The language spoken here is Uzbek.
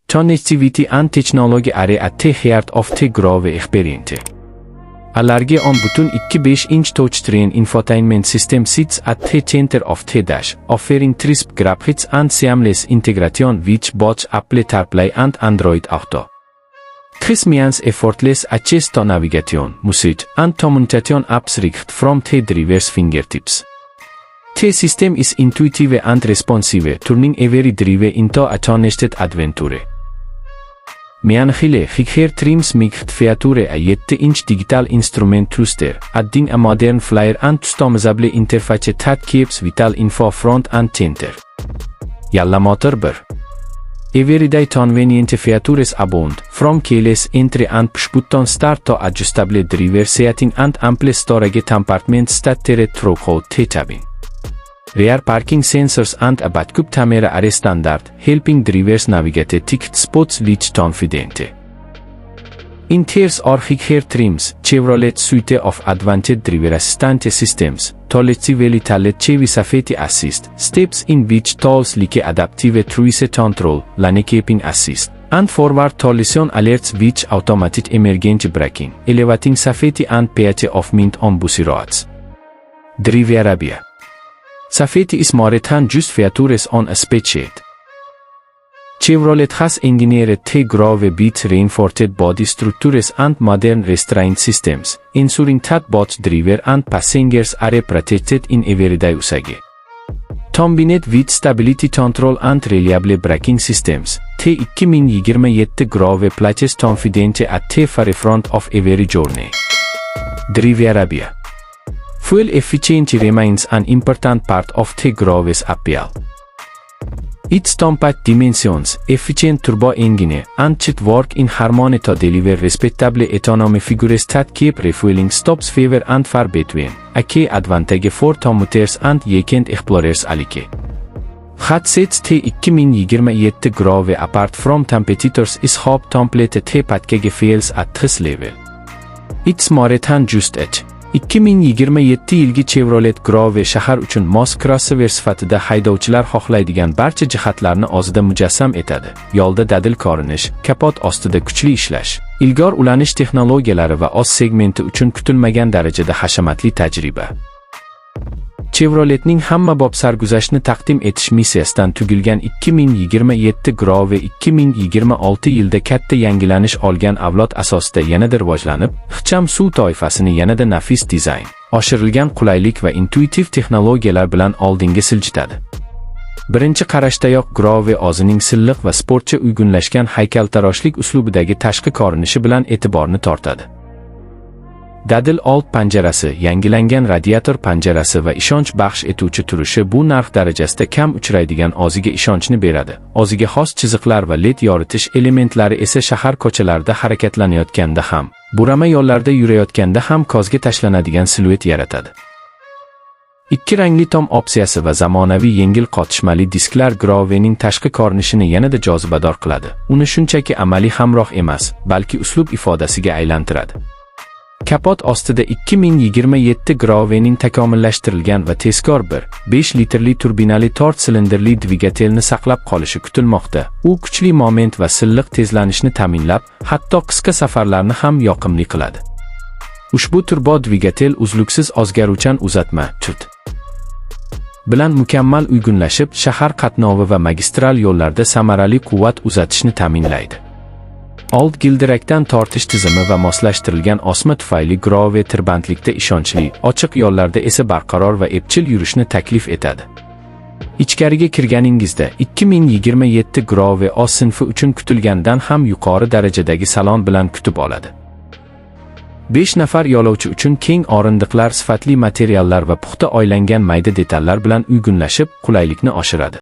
Connectivity and technology are at the heart of the growth experience. Alarga on butun 2.5-inch touchscreen infotainment system sits at the center of the dash, offering crisp graphics and seamless integration with both Apple CarPlay and Android Auto. This means effortless access to navigation, music, and communication apps right from the driver's fingertips. The system is intuitive and responsive, turning every drive into a connected adventure. Meanchile Highhair trims mikt feature a 7-inch digital instrument cluster, adding a modern flyer and customizable interface that keeps vital info front and center. Yalla motor 1. Everyday convenient features abound, from keyless entry and push-button start to adjustable driver setting and ample storage compartments staggered throughout the cabin. Rear parking sensors and a backup camera are standard, helping drivers navigate tight spots with confidence. Interiors or Highhair trims, Chevrolet suite of advanced driver assistance systems, collectively tailored Chevy Safety Assist, steps in which tools like adaptive cruise control, lane keeping assist, and forward collision alerts which automatic emergency braking, elevating safety and peace of mint on busy roads. Drive Arabia. Safety is more than just features on a spreadsheet. Chevrolet has engineered the groove with reinforced body structures and modern restraint systems, ensuring that both driver and passengers are protected in everyday usage. Combined with stability control and reliable braking systems, the 2027 groove places confidence at the forefront of every journey. Drive Arabia. Fuel efficiency remains an important part of the Groove's appeal. Its compact dimensions, efficient turbo engine, and jet work in harmony to deliver respectable autonomy figures that keep refueling stops fewer and far between, a key advantage for commuters and weekend explorers alike. What sets the 2027 Groove apart from competitors is how complete the package feels at this level. It's more than just it. 2027 yilgi Chevrolet Groove shahar uchun mos crossover sifatida haydovchilar xohlaydigan barcha jihatlarni o'zida mujassam etadi. Yo'lda dadil ko'rinish, kapot ostida kuchli ishlash, ilg'or ulanish texnologiyalari va o'z segmenti uchun kutilmagan darajada hashamatli tajriba. Chevroletning hammabob sarguzashtni taqdim etish missiyasidan tugilgan 2027 Groove 2026 yilda katta yangilanish olgan avlod asosida yanada rivojlanib, ixcham suv toifasini yanada nafis dizayn, oshirilgan qulaylik va intuitiv texnologiyalar bilan oldinga siljitadi. Birinchi qarashdayoq Groove o'zining silliq va sportcha uyg'unlashgan haykaltaroshlik uslubidagi tashqi ko'rinishi bilan e'tiborni tortadi. Dadil old panjarasi, yangilangan radiator panjarasi va ishonch baxsh etuvchi turishi bu narx darajasida kam uchraydigan o'ziga ishonchni beradi. O'ziga xos chiziqlar va LED yoritish elementlari esa shahar ko'chalarida harakatlanayotganda ham, burama yo'llarda yurayotganda ham ko'zga tashlanadigan siluet yaratadi. Ikki rangli tom opsiyasi va zamonaviy yengil qotishmali disklar Groovening tashqi ko'rinishini yanada jozibador qiladi. Uni shunchaki amaliy hamroh emas, balki uslub ifodasiga aylantiradi. Kapot ostida 2027 Groovening takomillashtirilgan va tezkor 5 litrli turbinali 4 silindrli dvigatelni saqlab qolishi kutilmoqda. U kuchli moment va silliq tezlanishni ta'minlab, hatto qisqa safarlarni ham yoqimli qiladi. Ushbu turbo dvigatel uzluksiz o'zgaruvchan uzatma bilan mukammal uyg'unlashib, shahar qatnovi va magistral yo'llarda samarali quvvat uzatishni ta'minlaydi. Old gildirakdan tortish tizimi va moslashtirilgan osma tufayli Groove tirbandlikda ishonchli, ochiq yo'llarda esa barqaror va epchil yurishni taklif etadi. Ichkariga kirganingizda 2027 Groove o'z sinfi uchun kutilgandan ham yuqori darajadagi salon bilan kutib oladi. 5 nafar yo'lovchi uchun keng o'rindiqlar, sifatli materiallar va puxta oylangan mayda detallar bilan uyg'unlashib, qulaylikni oshiradi.